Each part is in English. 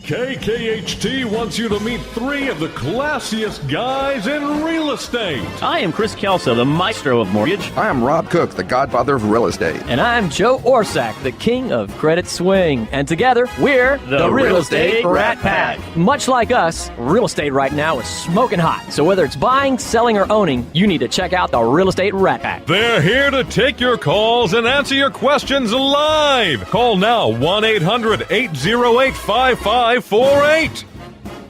KKHT wants you to meet three of the classiest guys in real estate. I am Chris Kelso, the maestro of mortgage. I am Rob Cook, the godfather of real estate. And I'm Joe Orsack, the king of credit swing. And together, we're the Real Estate Rat Pack. Much like us, real estate right now is smoking hot. So whether it's buying, selling, or owning, you need to check out the Real Estate Rat Pack. They're here to take your calls and answer your questions live. Call now 1-800-808-5548.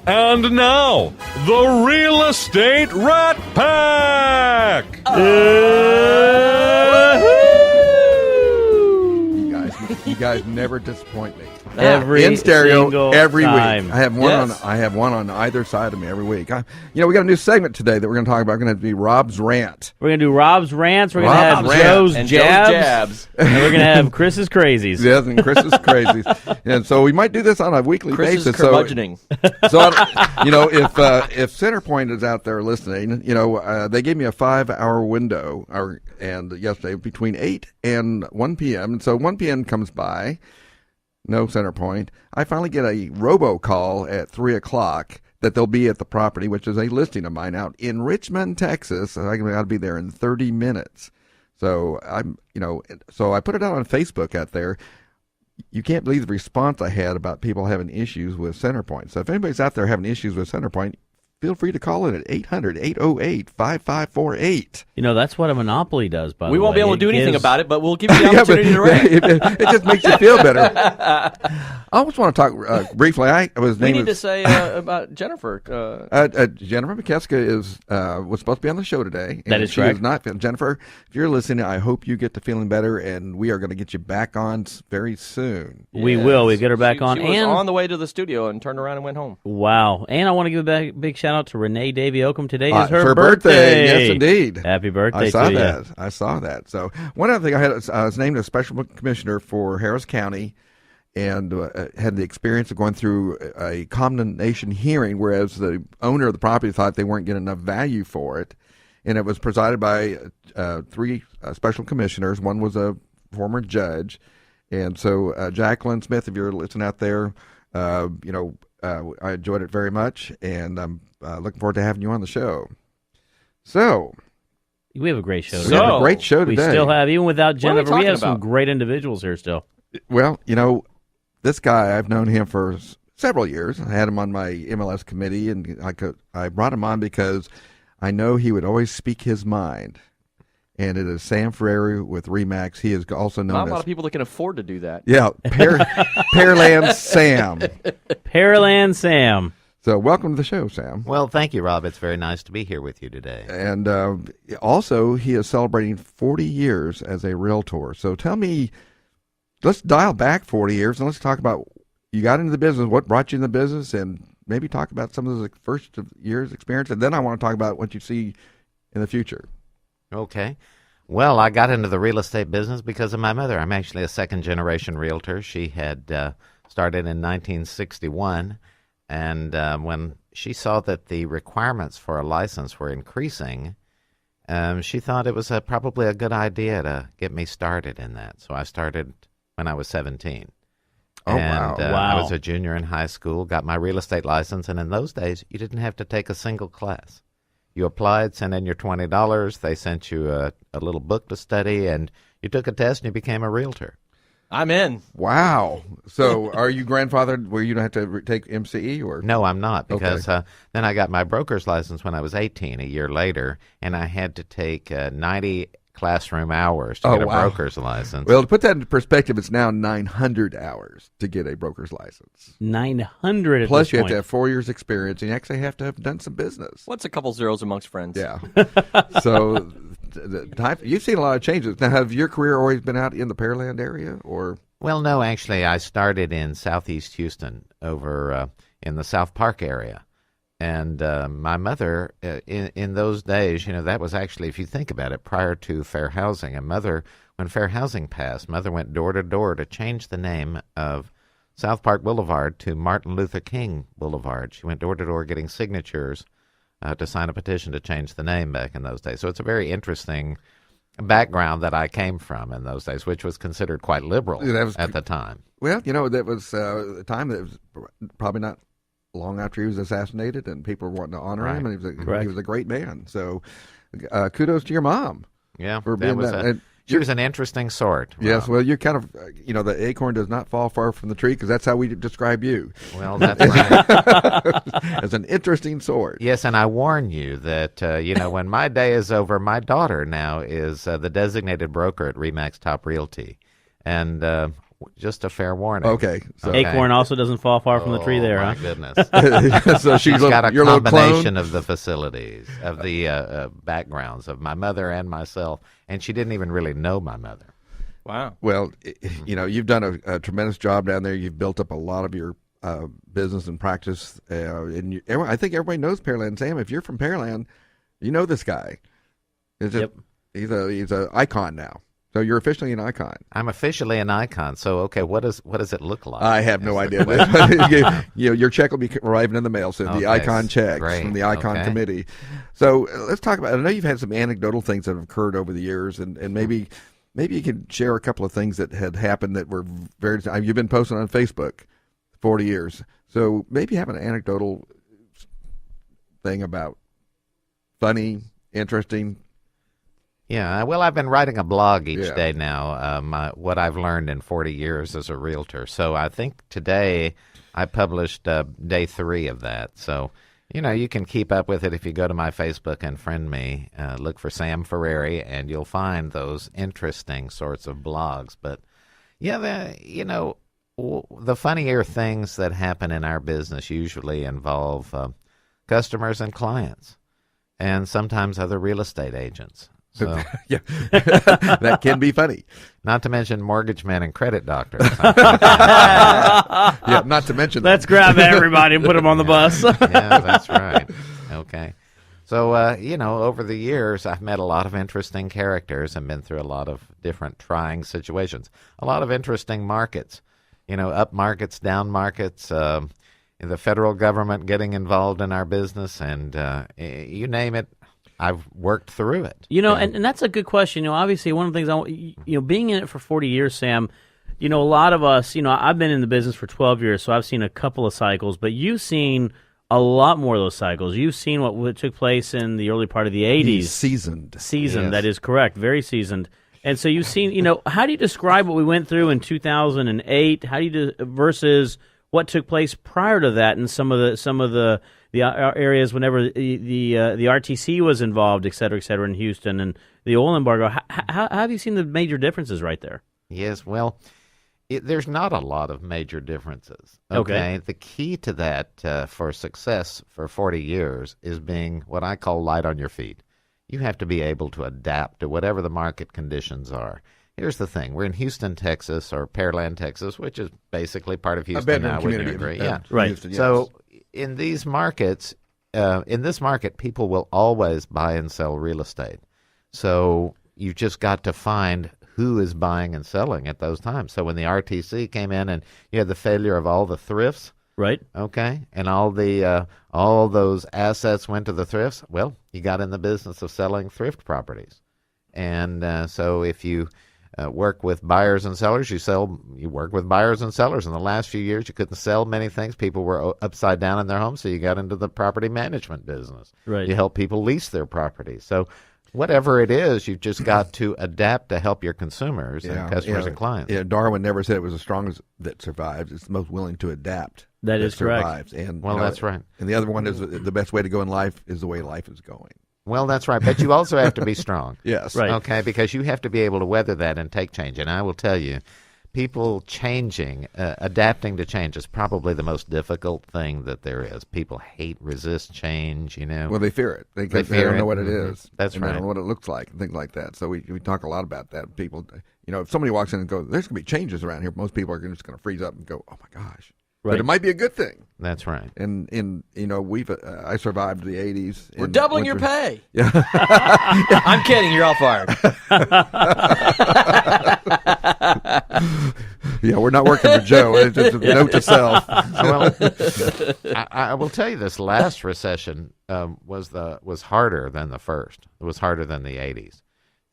And now, the Real Estate Rat Pack! You guys never disappoint me. Every in stereo every time. week. I have one on either side of me every week. We got a new segment today that we're going to talk about. We're going to be Rob's rant. We're going to do Rob's rants. We're going to have Joe's jabs. And we're going to have Chris's crazies. Yes, and Chris's crazies. And so we might do this on a weekly Chris's basis. curmudgeoning. So if Centerpoint is out there listening, they gave me a 5-hour window, and yesterday between 8 and 1 p.m. And so 1 p.m. comes by. No Centerpoint. I finally get a robocall at 3 o'clock that they'll be at the property, which is a listing of mine out in Richmond, Texas. And I got to be there in 30 minutes. So so I put it out on Facebook out there. You can't believe the response I had about people having issues with Centerpoint. So if anybody's out there having issues with Centerpoint, feel free to call in at 800-808-5548. That's what a monopoly does, by the way. We won't be able to do anything about it, but we'll give you the opportunity to rant. It just makes you feel better. I always want to talk briefly. We need to say about Jennifer. Jennifer McKeska was supposed to be on the show today. That is she correct. Is not. Jennifer, if you're listening, I hope you get to feeling better, and we are going to get you back on very soon. We will. We get her back on. She was on the way to the studio and turned around and went home. Wow. And I want to give a big shout out to Renee Davy Oakham. Today is her birthday. Yes, indeed. Happy birthday I saw that. So one other thing, I was named a special commissioner for Harris County, and had the experience of going through a condemnation hearing, whereas the owner of the property thought they weren't getting enough value for it. And it was presided by 3 special commissioners. One was a former judge. And so Jacqueline Smith, if you're listening out there, I enjoyed it very much, and I'm looking forward to having you on the show. So we have a great show. We have a great show today. We still have, even without Jennifer, we have some about? great individuals here still. Well, this guy, I've known him for several years. I had him on my MLS committee, and I brought him on because I know he would always speak his mind. And it is Sam Ferreri with Remax. He is also known as... Not a lot of people that can afford to do that. Yeah, Pearland Sam. Pearland Sam. So welcome to the show, Sam. Well, thank you, Rob. It's very nice to be here with you today. And also, he is celebrating 40 years as a realtor. So tell me, let's dial back 40 years, and let's talk about, you got into the business, what brought you in the business, and maybe talk about some of the first years' experience. And then I want to talk about what you see in the future. Okay. Well, I got into the real estate business because of my mother. I'm actually a second-generation realtor. She had started in 1961, and when she saw that the requirements for a license were increasing, she thought it was probably a good idea to get me started in that. So I started when I was 17. Oh, and, wow. I was a junior in high school, got my real estate license, and in those days, you didn't have to take a single class. You applied, sent in your $20. They sent you a little book to study, and you took a test, and you became a realtor. I'm in. Wow. So are you grandfathered where you don't have to take MCE? Or No, I'm not, because then I got my broker's license when I was 18, a year later, and I had to take 90 classroom hours to get a broker's license. Well, to put that into perspective, it's now 900 hours to get a broker's license. 900 Plus, you have to have 4 years experience, and you actually have to have done some business. What's a couple zeros amongst friends? Yeah. So you've seen a lot of changes. Now, have your career always been out in the Pearland area, or? Well, no, actually, I started in southeast Houston over in the South Park area. And my mother, in those days, that was actually, if you think about it, prior to fair housing. And mother, when fair housing passed, mother went door to door to change the name of South Park Boulevard to Martin Luther King Boulevard. She went door to door getting signatures to sign a petition to change the name back in those days. So it's a very interesting background that I came from in those days, which was considered quite liberal at the time. Well, that was a time that was probably not long after he was assassinated, and people were wanting to honor him, and he was a great man. So kudos to your mom. Yeah, for being that. She was an interesting sort. Yes, well, you're kind of, the acorn does not fall far from the tree, because that's how we describe you. Well, that's right. As an interesting sort. Yes, and I warn you that, when my day is over, my daughter now is the designated broker at RE/MAX Top Realty. And just a fair warning. Okay. Acorn also doesn't fall far from the tree there, my huh? goodness. So she's got a your combination of the facilities, of the backgrounds of my mother and myself, and she didn't even really know my mother. Wow. Well, you've done a tremendous job down there. You've built up a lot of your business and practice. And I think everybody knows Pearland. Sam, if you're from Pearland, you know this guy. Yep. He's an icon now. So you're officially an icon. I'm officially an icon. So, okay, what does it look like? I have no idea. Your check will be arriving in the mail soon. The icon checks from the icon committee. So let's talk about. I know you've had some anecdotal things that have occurred over the years, and maybe you can share a couple of things that had happened that were very. You've been posting on Facebook 40 years, so maybe have an anecdotal thing about funny, interesting. Yeah, well, I've been writing a blog each day now, what I've learned in 40 years as a realtor. So I think today I published day 3 of that. So, you can keep up with it if you go to my Facebook and friend me. Look for Sam Ferreri, and you'll find those interesting sorts of blogs. But, the funnier things that happen in our business usually involve customers and clients, and sometimes other real estate agents. So, yeah, that can be funny. Not to mention mortgage men and credit doctors. Yeah, not to mention. Let's grab everybody and put them on the bus. Yeah, that's right. Okay. So, over the years, I've met a lot of interesting characters and been through a lot of different trying situations. A lot of interesting markets. Up markets, down markets, the federal government getting involved in our business, and you name it. I've worked through it. And that's a good question. Obviously, one of the things being in it for 40 years, Sam, a lot of us, I've been in the business for 12 years, so I've seen a couple of cycles, but you've seen a lot more of those cycles. You've seen what took place in the early part of the 80s. He's seasoned. Yes. That is correct. Very seasoned. And so you've seen, how do you describe what we went through in 2008? How do you versus what took place prior to that and some of the areas whenever the RTC was involved, et cetera, in Houston, and the oil embargo. How have you seen the major differences right there? Yes, well, there's not a lot of major differences. Okay. The key to that for success for 40 years is being what I call light on your feet. You have to be able to adapt to whatever the market conditions are. Here's the thing. We're in Houston, Texas, or Pearland, Texas, which is basically part of Houston now. Wouldn't you agree? Yeah. Right. Houston, yes. So in these markets, in this market, people will always buy and sell real estate. So you just got to find who is buying and selling at those times. So when the RTC came in and you had the failure of all the thrifts, right? Okay, and all those assets went to the thrifts. Well, you got in the business of selling thrift properties, and so if you work with buyers and sellers, you work with buyers and sellers. In the last few years, you couldn't sell many things. People were upside down in their homes, so you got into the property management business. Right. You help people lease their properties. So whatever it is, you've just got to adapt to help your consumers and customers and clients. Yeah, Darwin never said it was the strongest that survives. It's the most willing to adapt. That is correct. Survives. And, that's right. And the other one is the best way to go in life is the way life is going. Well, that's right. But you also have to be strong. Yes. Right. Okay, because you have to be able to weather that and take change. And I will tell you, people changing, adapting to change is probably the most difficult thing that there is. People resist change, Well, they fear it. They fear don't know it. what it is. That's right. They don't know what it looks like and things like that. So we talk a lot about that. People, if somebody walks in and goes, there's going to be changes around here, most people are just going to freeze up and go, oh, my gosh. Right. But it might be a good thing. That's right. And we've I survived the 80s. We're doubling your pay. Yeah. I'm kidding. You're all fired. Yeah, we're not working for Joe. It's just a note to self. Well, I will tell you, this last recession was harder than the first. It was harder than the 80s.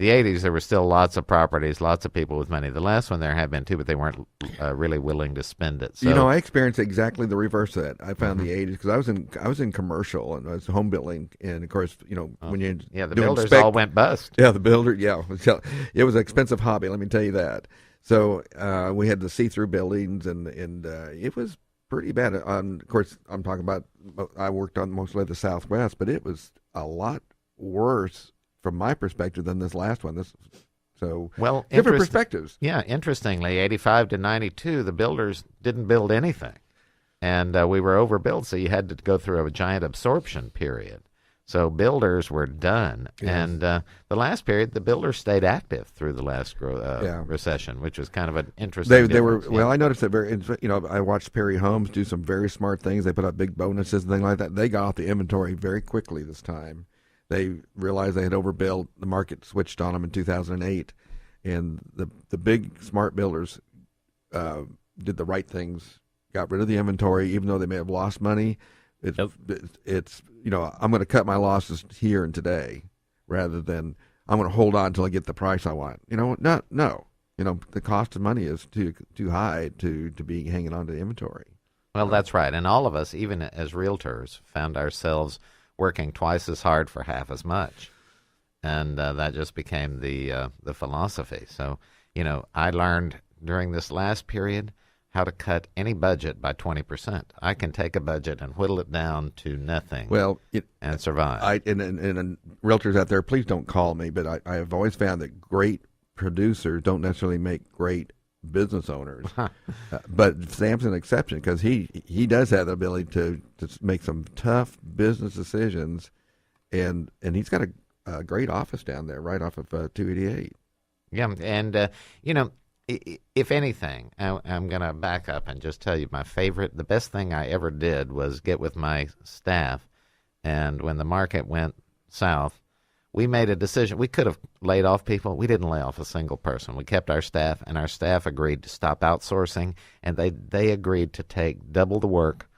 the 80s, there were still lots of properties, lots of people with money. The last one there had been too, but they weren't really willing to spend it. So, You know, I experienced exactly the reverse of that. I found the 80s because I was in commercial and I was home building, and of course, when you the builders all went bust. Yeah, the builder. Yeah, it was an expensive hobby. Let me tell you that. So we had the see-through buildings, and it was pretty bad. Of course, I'm talking about. I worked on mostly the Southwest, but it was a lot worse from my perspective than this last one. Well, different perspectives. Yeah, interestingly, 85 to 92, the builders didn't build anything, and we were overbuilt, so you had to go through a giant absorption period. So builders were done, and the last period, the builders stayed active through the last recession, which was kind of an interesting. They were well. I noticed that I watched Perry Homes do some very smart things. They put up big bonuses and things like that. They got off the inventory very quickly this time. They realized they had overbuilt. The market switched on them in 2008, and the big smart builders did the right things. Got rid of the inventory, even though they may have lost money. It's I'm going to cut my losses here and today, rather than I'm going to hold on until I get the price I want. No. The cost of money is too high to be hanging on to the inventory. Well, that's right, and all of us, even as realtors, found ourselves working twice as hard for half as much, and that just became the philosophy. So, I learned during this last period how to cut any budget by 20%. I can take a budget and whittle it down to nothing. And survive. And realtors out there, please don't call me, but I have always found that great producers don't necessarily make great business owners. But Sam's an exception because he does have the ability to make some tough business decisions, and he's got a great office down there right off of 288. Yeah, and if anything, I'm going to back up and just tell you the best thing I ever did was get with my staff, and when the market went south, we made a decision. We could have laid off people. We didn't lay off a single person. We kept our staff, and our staff agreed to stop outsourcing, and they agreed to take double the work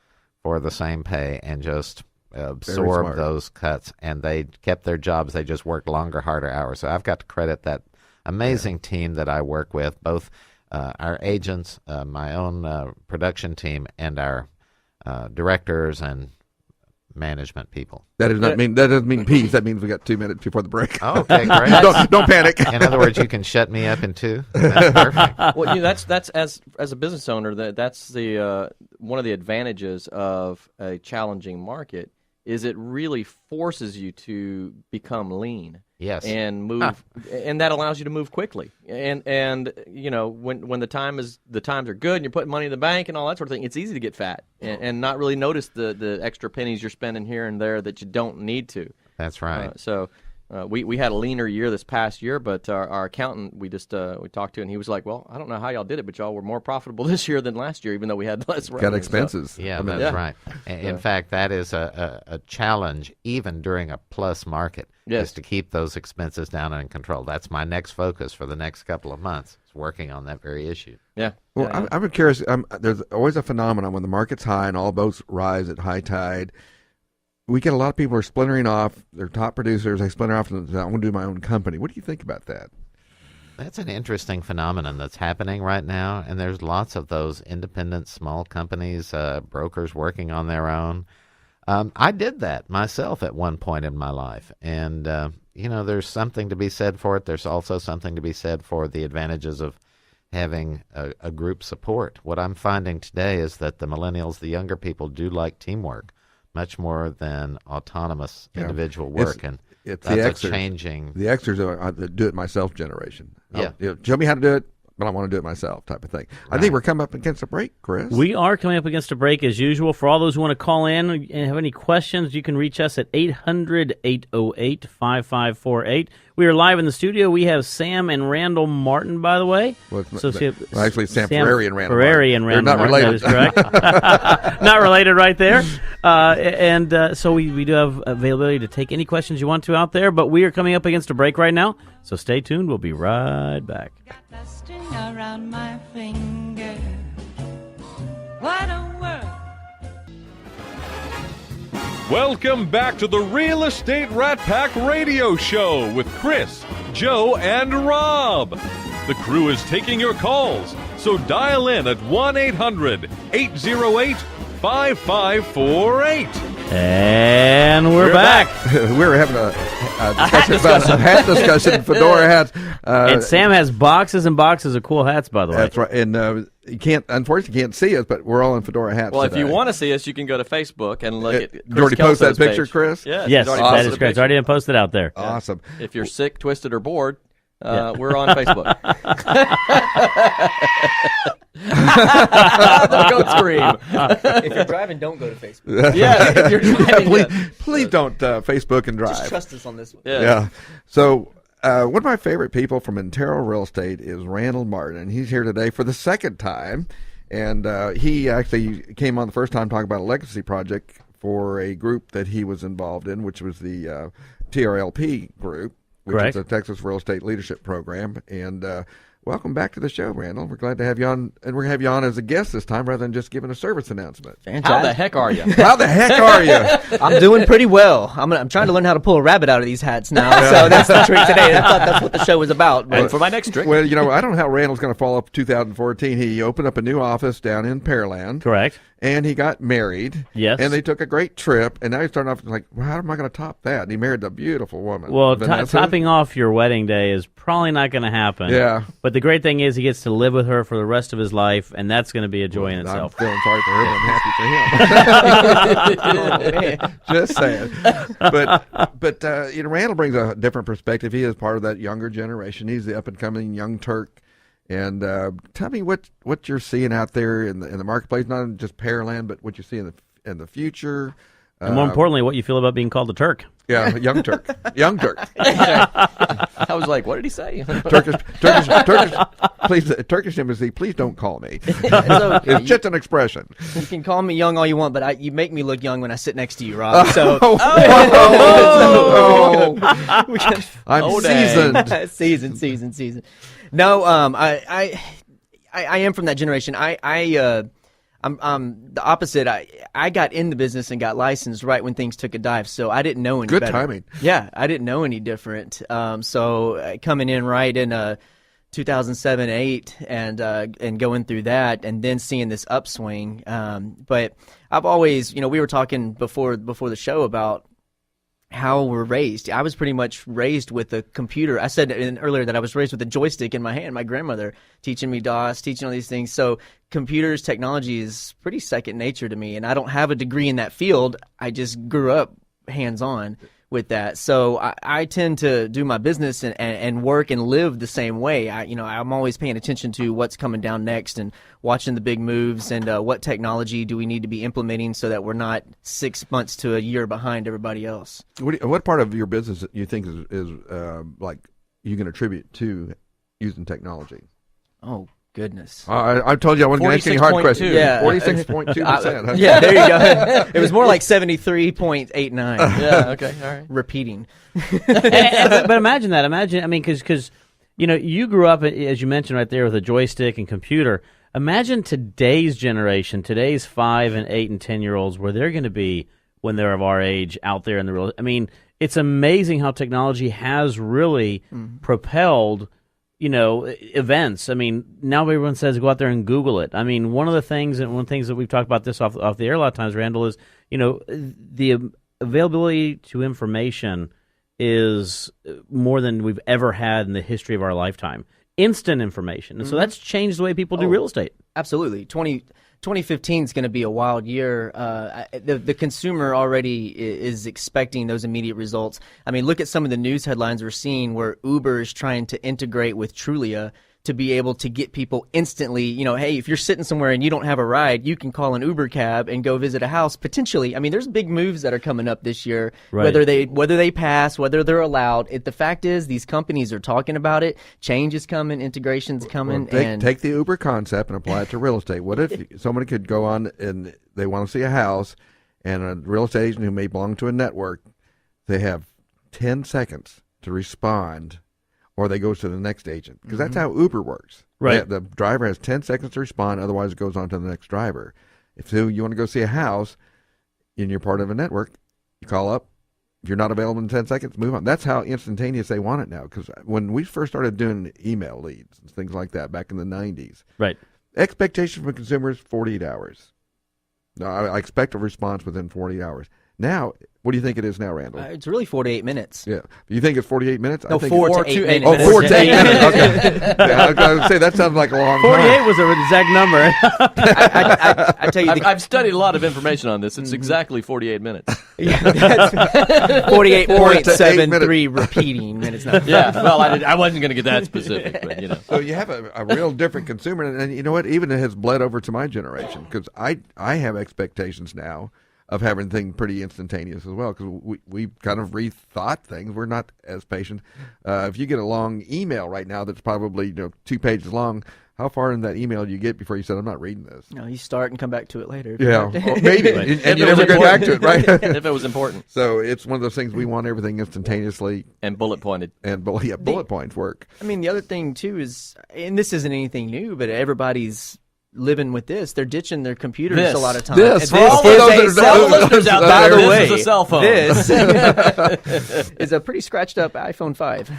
for the same pay and just absorb those cuts, and they kept their jobs. They just worked longer, harder hours. So I've got to credit that amazing team that I work with, both our agents, my own production team, and our directors and management people. That doesn't mean peace. That means we got 2 minutes before the break. Oh, okay, great. don't panic. In other words, you can shut me up in two. That's perfect. Well, that's as a business owner, that's the one of the advantages of a challenging market is it really forces you to become lean. Yes. And move, and that allows you to move quickly. And when the times are good and you're putting money in the bank and all that sort of thing, it's easy to get fat and not really notice the extra pennies you're spending here and there that you don't need to. That's right. We had a leaner year this past year, but our accountant we talked to, and he was like, "Well, I don't know how y'all did it, but y'all were more profitable this year than last year, even though we had less revenue." Got expenses. Yeah, that's right. In fact, that is a challenge even during a plus market. Yes. Is to keep those expenses down and in control. That's my next focus for the next couple of months. Is working on that very issue. Yeah. Well, I'm curious. There's always a phenomenon when the market's high and all boats rise at high tide. We get a lot of people are splintering off. They're top producers. They splinter off and say, "I want to do my own company." What do you think about that? That's an interesting phenomenon that's happening right now, and there's lots of those independent small companies, brokers working on their own. I did that myself at one point in my life, and there's something to be said for it. There's also something to be said for the advantages of having a group support. What I'm finding today is that the millennials, the younger people, do like teamwork much more than autonomous individual work, and it's that's changing. The Xers are the do-it-myself generation. Yeah. Show me how to do it, but I want to do it myself type of thing. Right. I think we're coming up against a break, Chris. We are coming up against a break as usual. For all those who want to call in and have any questions, you can reach us at 800-808-5548. We are live in the studio. We have Sam and Randall Martin, by the way. Actually, Sam Ferreri and Randall Ferreri and Randall They're not Martin, related. that is correct. Not related right there. So we do have availability to take any questions you want to out there, but we are coming up against a break right now, so stay tuned. We'll be right back. Got that string around my finger. What a world. Welcome back to the Real Estate Rat Pack Radio Show with Chris, Joe, and Rob. The crew is taking your calls, so dial in at 1-800-808-5548. And we're back. We were having a discussion about a hat discussion, fedora hats. And Sam has boxes and boxes of cool hats, by the way. That's right. And unfortunately, you can't see us, but we're all in fedora hats. Well, today. if you want to see us, you can go to Facebook and look at Chris you already posted that Kelso's picture, page. Chris? Yes, Yes, he's already that posted is a correct. It's picture. already been posted out there. Awesome. If you're sick, twisted, or bored, we're on Facebook. Don't scream. If you're driving, don't go to Facebook. Yeah, if you're driving, Please don't Facebook and drive. Just trust us on this one. Yeah. So one of my favorite people from Intero Real Estate is Randall Martin. He's here today for the second time. And he actually came on the first time talking about a legacy project for a group that he was involved in, which was the TRLP group, which Correct. is the Texas Real Estate Leadership Program. And welcome back to the show, Randall. We're glad to have you on, and we're going to have you on as a guest this time rather than just giving a service announcement. how the heck are you? How the heck are you? I'm doing pretty well. I'm trying to learn how to pull a rabbit out of these hats now. So that's the trick today. I thought that's what the show was about. And But for my next trick, Well, I don't know how Randall's going to follow up 2014. He opened up a new office down in Pearland. Correct. And he got married. Yes. And they took a great trip. And now he's starting off like, well, how am I going to top that? And he married a beautiful woman. Well, Vanessa. topping off your wedding day is probably not going to happen. Yeah. But the great thing is he gets to live with her for the rest of his life, and that's going to be a joy in I'm itself. feeling sorry for her, but I'm happy for him. Just saying. But Randall brings a different perspective. He is part of that younger generation. He's the up-and-coming young Turk. And tell me what you're seeing out there in the marketplace, not in just Pearland, but what you see in the future. And more importantly, what you feel about being called a Turk. Yeah, young Turk. Young Turk. I was like, what did he say? Turkish, please, Turkish embassy, please don't call me. so, It's just an expression. you can call me young all you want, but you make me look young when I sit next to you, Rob. So I'm Oh, dang. seasoned. season. No, I am from that generation. I'm the opposite. I got in the business and got licensed right when things took a dive, so I didn't know any Good better. timing. Yeah, I didn't know any different. So coming in right in 2007-8 and going through that, and then seeing this upswing. But I've always, we were talking before the show about how we're raised. I was pretty much raised with a computer. I said earlier that I was raised with a joystick in my hand. My grandmother teaching me DOS, teaching all these things. So computers, technology is pretty second nature to me. And I don't have a degree in that field. I just grew up hands-on with that. So I tend to do my business and work and live the same way. I'm always paying attention to what's coming down next and watching the big moves and what technology do we need to be implementing so that we're not 6 months to a year behind everybody else. What part of your business do you think is like you can attribute to using technology? Oh, goodness. I told you I wasn't going to ask any hard 46.2. questions. Yeah. 46.2%. Yeah, there you go. It was more like 73.89. Yeah, okay, all right. Repeating. but imagine that. Because you grew up, as you mentioned right there, with a joystick and computer. Imagine today's generation, today's 5 and 8 and 10-year-olds, where they're going to be when they're of our age out there in the real. It's amazing how technology has really propelled events. Now everyone says go out there and Google it. One of the things that we've talked about this off the air a lot of times, Randall, is the availability to information is more than we've ever had in the history of our lifetime. Instant information, and so that's changed the way people do real estate. Absolutely. 2015 is going to be a wild year. The consumer already is expecting those immediate results. Look at some of the news headlines we're seeing where Uber is trying to integrate with Trulia to be able to get people instantly, hey, if you're sitting somewhere and you don't have a ride, you can call an Uber cab and go visit a house. Potentially, there's big moves that are coming up this year, right. whether they pass, whether they're allowed. The fact is, these companies are talking about it. Change is coming, integration's coming. Take the Uber concept and apply it to real estate. What if somebody could go on and they want to see a house, and a real estate agent who may belong to a network, they have 10 seconds to respond, or they go to the next agent, because that's how Uber works. Right. The driver has 10 seconds to respond, otherwise it goes on to the next driver. If you want to go see a house and you're part of a network, You call up. If you're not available in 10 seconds, move on. That's how instantaneous they want it now. Because when we first started doing email leads and things like that back in the 90s, Right. expectation from consumers, 48 hours. No, I expect a response within 48 hours. Now, what do you think it is now, Randall? It's really 48 minutes. Yeah. You think it's 48 minutes? No, I think 4 to 8 minutes. Oh, 4 to 8 minutes. Okay. Yeah, I was going to say, that sounds like a long 48 time. was the exact number. I tell you, I've studied a lot of information on this. It's exactly 48 minutes. that's 48.73 repeating, and it's not. Yeah, well, I wasn't going to get that specific, but, you know. So you have a real different consumer. And you know what? Even it has bled over to my generation because I have expectations now of having things pretty instantaneous as well, because we kind of rethought things. We're not as patient. If you get a long email right now that's probably 2 pages long, how far in that email do you get before you said, I'm not reading this? No, you start and come back to it later. Yeah, maybe. Right. And you never get back to it, right? If it was important. So it's one of those things we want everything instantaneously. And bullet pointed. And bullet points work. I mean, the other thing, too, is, and this isn't anything new, but everybody's living with this. They're ditching their computers a lot of times. This. For all those listeners out there, by the this way, is a cell phone. This is a pretty scratched up iPhone 5.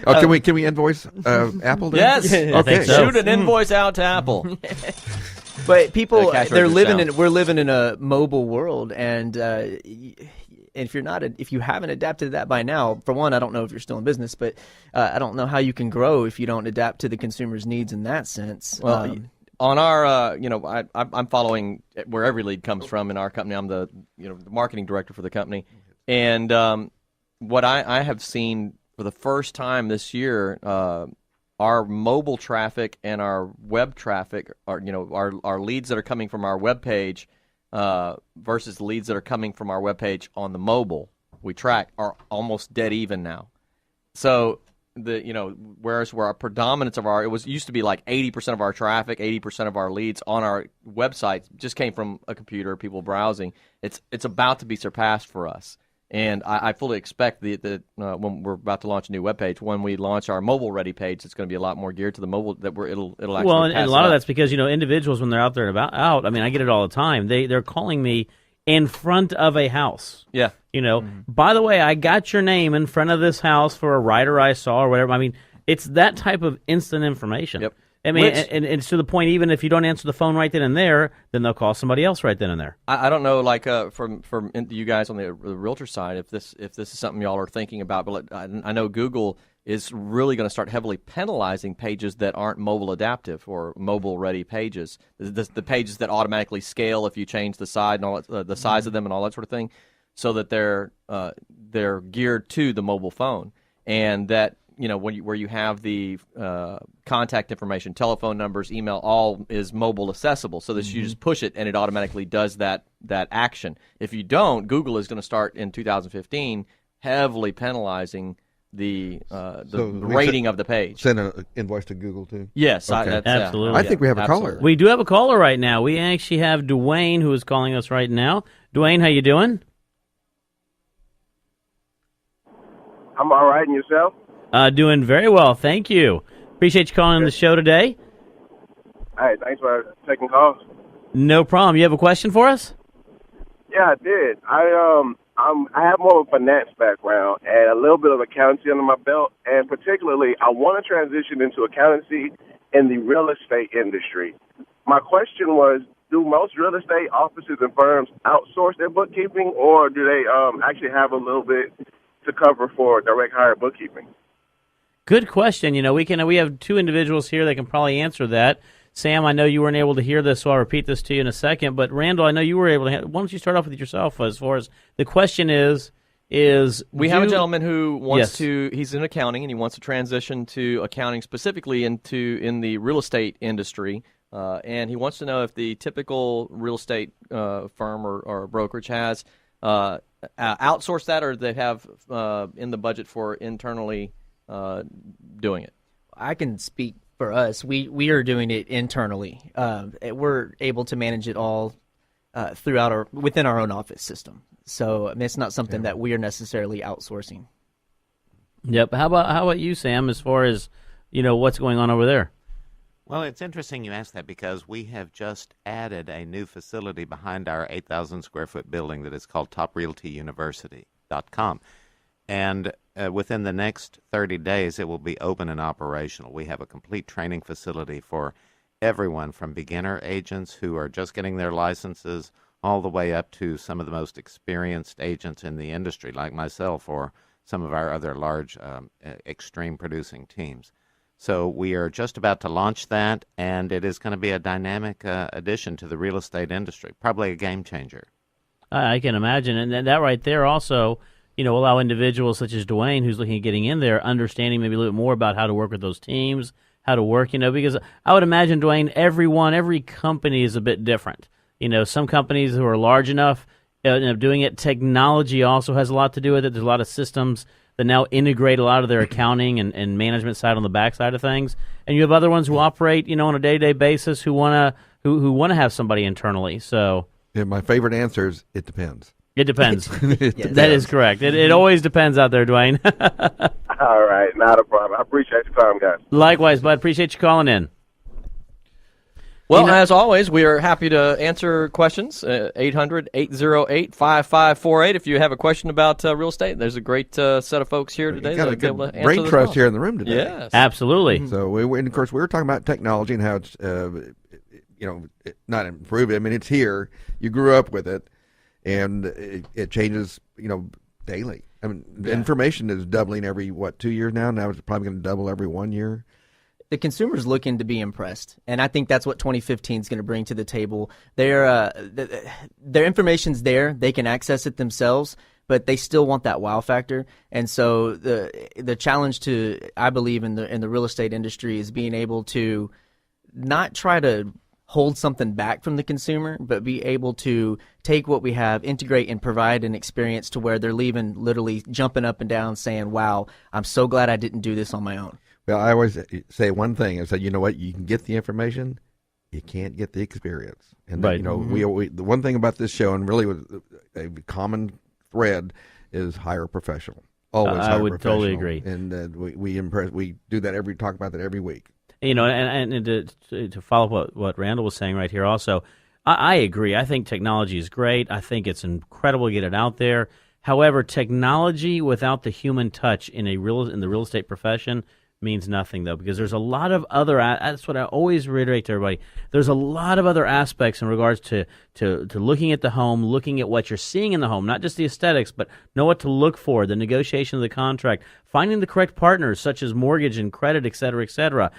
But can we invoice Apple? Then? Yes. I think so. Shoot an invoice out to Apple. But people, Cash they're register living sound. in. We're living in a mobile world, and if you haven't adapted to that by now, for one, I don't know if you're still in business, but I don't know how you can grow if you don't adapt to the consumer's needs in that sense. Well, on our, I'm following where every lead comes from in our company. I'm the marketing director for the company, and what I have seen for the first time this year, our mobile traffic and our web traffic, our leads that are coming from our web page versus the leads that are coming from our web page on the mobile we track are almost dead even now. So whereas where our predominance of it used to be like 80% of our traffic, 80% of our leads on our website just came from a computer, people browsing. It's about to be surpassed for us. And I fully expect that when we're about to launch a new webpage, when we launch our mobile-ready page, it's going to be a lot more geared to the mobile. It'll actually. Well, and pass a lot it of up. that's because individuals when they're out there and out. I mean, I get it all the time. They're calling me in front of a house. Yeah. By the way, I got your name in front of this house for a rider I saw or whatever. I mean, it's that type of instant information. Yep. I mean, and it's to the point, even if you don't answer the phone right then and there, then they'll call somebody else right then and there. I don't know, like from you guys on the realtor side, if this is something y'all are thinking about. But I know Google is really going to start heavily penalizing pages that aren't mobile adaptive or mobile ready pages. The pages that automatically scale if you change the size and all the size of them and all that sort of thing, so that they're geared to the mobile phone, and that where you have the contact information, telephone numbers, email, all is mobile accessible. So that you just push it and it automatically does that action. If you don't, Google is going to start in 2015 heavily penalizing the rating of the page. Send an invoice to Google too. Yes, Okay. Absolutely. I think we have a caller. We do have a caller right now. We actually have Dwayne who is calling us right now. Dwayne, how you doing? I'm all right, and yourself? Doing very well, thank you. Appreciate you calling the show today. Hey, thanks for taking calls. No problem. You have a question for us? Yeah, I did. I have more of a finance background and a little bit of accountancy under my belt, and particularly I want to transition into accountancy in the real estate industry. My question was, do most real estate offices and firms outsource their bookkeeping, or do they actually have a little bit to cover for direct hire bookkeeping? Good question. We have two individuals here that can probably answer that. Sam, I know you weren't able to hear this, so I'll repeat this to you in a second. But Randall, I know you were able to. Why don't you start off with yourself as far as the question is we have a gentleman who wants Yes. to. He's in accounting and he wants to transition to accounting specifically in the real estate industry, and he wants to know if the typical real estate firm or brokerage has outsourced that, or they have in the budget for internally doing it. I can speak for us. We are doing it internally. We're able to manage it all within our own office system. So I mean, it's not something that we are necessarily outsourcing. Yep. How about you, Sam? As far as what's going on over there? Well, it's interesting you ask that because we have just added a new facility behind our 8,000 square foot building that is called toprealtyuniversity.com. And within the next 30 days, it will be open and operational. We have a complete training facility for everyone from beginner agents who are just getting their licenses all the way up to some of the most experienced agents in the industry, like myself or some of our other large extreme producing teams. So we are just about to launch that, and it is going to be a dynamic addition to the real estate industry, probably a game changer. I can imagine, and that right there also, allow individuals such as Dwayne, who's looking at getting in there, understanding maybe a little bit more about how to work with those teams, how to work, because I would imagine, Dwayne, every company is a bit different. Some companies who are large enough, doing it, technology also has a lot to do with it. There's a lot of systems that now integrate a lot of their accounting and management side on the back side of things. And you have other ones who operate, on a day-to-day basis who want to have somebody internally. So Yeah, my favorite answer is it depends. It depends. It depends. That is correct. It always depends out there, Dwayne. All right, not a problem. I appreciate your time, guys. Likewise, bud. Appreciate you calling in. Well, as always, we are happy to answer questions. 800-808-5548. If you have a question about real estate, there's a great set of folks here today got that a will be able good to answer brain those trust calls. here in the room today. Yes. Absolutely. So, and of course, we were talking about technology and how it's, not improved. I mean, it's here. You grew up with it, and it changes, daily. I mean, the information is doubling every, 2 years now? Now it's probably going to double every 1 year. The consumer's looking to be impressed, and I think that's what 2015 is going to bring to the table. Their information's there; they can access it themselves, but they still want that wow factor. And so the challenge I believe in the real estate industry is being able to not try to hold something back from the consumer, but be able to take what we have, integrate, and provide an experience to where they're leaving literally jumping up and down, saying, "Wow, I'm so glad I didn't do this on my own." Well, I always say one thing. I said, you know what? You can get the information, you can't get the experience. And right. We the one thing about this show, and really a common thread, is hire a professional. Always hire I would a professional. totally agree. And we do that talk about that every week. And to follow up what Randall was saying right here also, I agree. I think technology is great. I think it's incredible to get it out there. However, technology without the human touch in the real estate profession means nothing, though, because there's a lot of other. That's what I always reiterate to everybody. There's a lot of other aspects in regards to looking at the home, looking at what you're seeing in the home, not just the aesthetics, but know what to look for, the negotiation of the contract, finding the correct partners, such as mortgage and credit, et cetera, et cetera.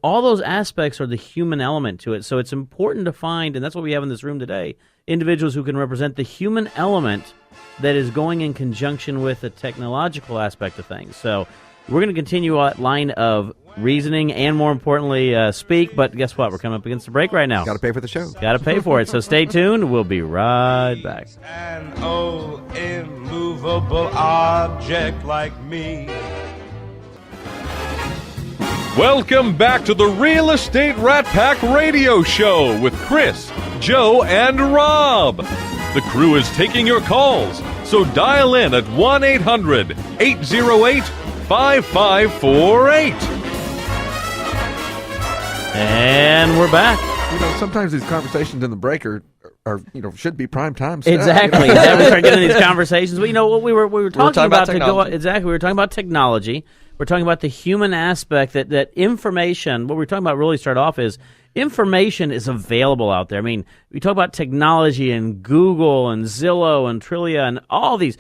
All those aspects are the human element to it. So it's important to find, and that's what we have in this room today, individuals who can represent the human element that is going in conjunction with the technological aspect of things. So we're going to continue that line of reasoning and, more importantly, speak. But guess what? We're coming up against the break right now. Got to pay for the show. Got to pay for it. So stay tuned. We'll be right back. An old immovable object like me. Welcome back to the Real Estate Rat Pack Radio Show with Chris, Joe, and Rob. The crew is taking your calls, so dial in at 1-800-808-5548. And we're back. Sometimes these conversations in the break are should be prime time stuff. Exactly. We start getting these conversations. But what we were talking about technology. Exactly. We were talking about technology. We're talking about the human aspect that information. What we're talking about really start off is information is available out there. I mean, we talk about technology and Google and Zillow and Trillia and all these.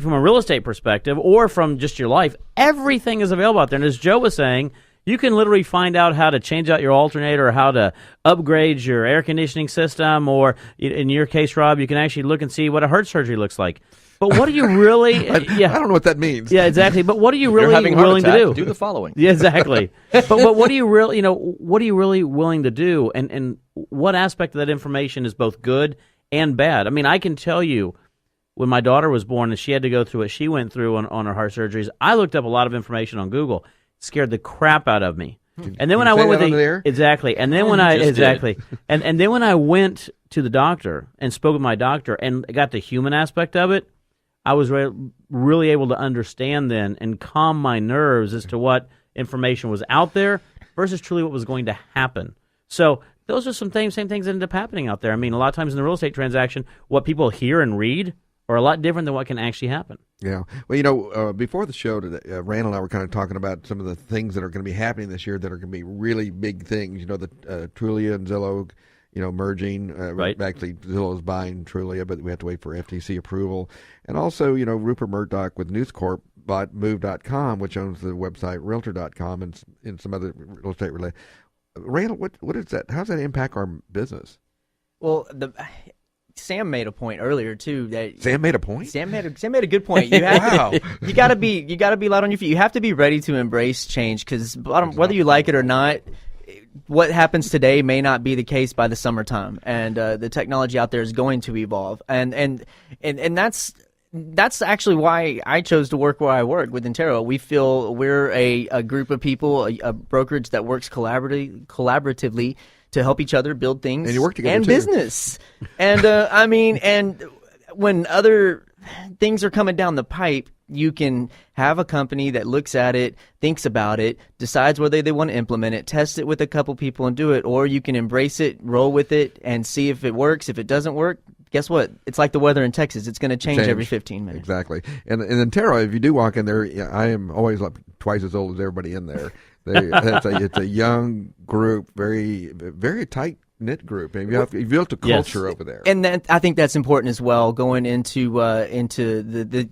From a real estate perspective or from just your life, everything is available out there. And as Joe was saying, you can literally find out how to change out your alternator or how to upgrade your air conditioning system, or in your case, Rob, you can actually look and see what a heart surgery looks like. But what are you really? I don't know what that means. Yeah, exactly. But what are you really having willing to do? Do the following. Yeah, exactly. but what are you really? What are you really willing to do? And what aspect of that information is both good and bad? I mean, I can tell you, when my daughter was born and she had to go through what she went through on her heart surgeries, I looked up a lot of information on Google. It scared the crap out of me. And then when I went with exactly, and then when I and then when I went to the doctor and spoke with my doctor and got the human aspect of it, I was really able to understand then and calm my nerves as to what information was out there versus truly what was going to happen. So those are some same things that end up happening out there. I mean, a lot of times in the real estate transaction, what people hear and read are a lot different than what can actually happen. Yeah. Well, before the show today, Randall and I were kind of talking about some of the things that are going to be happening this year that are going to be really big things. The Trulia and Zillow, merging. Right. Actually, Zillow's buying Trulia, but we have to wait for FTC approval. And also, Rupert Murdoch with News Corp bought Move.com, which owns the website Realtor.com and some other real estate related. Randall, what is that? How does that impact our business? Well, Sam made a point earlier too. That Sam made a point. Sam made a good point. You have you got to be light on your feet. You have to be ready to embrace change because whether you like it or not, what happens today may not be the case by the summertime, and the technology out there is going to evolve, and that's actually why I chose to work where I work with Intero. We feel we're a group of people, a brokerage that works collaboratively to help each other build things and you work together and too. Business. And and when other things are coming down the pipe, you can have a company that looks at it, thinks about it, decides whether they want to implement it, test it with a couple people and do it, or you can embrace it, roll with it, and see if it works. If it doesn't work, guess what? It's like the weather in Texas. It's going to change every 15 minutes. Exactly. And in Terra, if you do walk in there, I am always like twice as old as everybody in there. It's a young group, very, very tight knit group, and you've built a culture over there. And I think that's important as well. Going into